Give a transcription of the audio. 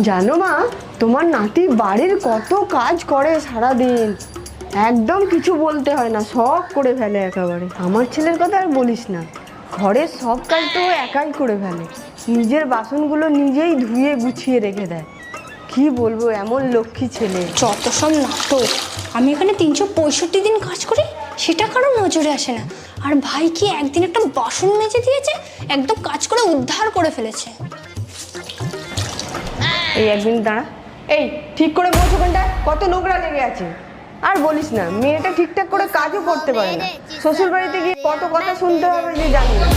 জানো মা, তোমার নাতি বাড়ির কত কাজ করে সারাদিন, একদম কিছু বলতে হয় না, সব করে ফেলে একেবারে। আমার ছেলের কথা আর বলিস না, ঘরের সব কাজ তো একাই করে ফেলে, নিজের বাসনগুলো নিজেই ধুয়ে গুছিয়ে রেখে দেয়। কি বলবো, এমন লক্ষ্মী ছেলে। যত সব নাটক। আমি এখানে 365 দিন কাজ করি, সেটা কারো নজরে আসে না। আর ভাই কি একদিন একটা বাসন মেজে দিয়েছে, একদম কাজ করে উদ্ধার করে ফেলেছে। এই একদিন দাঁড়া, এই ঠিক করে বস, ওখানটা কত নোংরা লেগে আছে। আর বলিস না, মেয়েটা ঠিকঠাক করে কাজও করতে পারে না, শ্বশুর বাড়িতে গিয়ে কত কথা শুনতে হবে যে জানি না।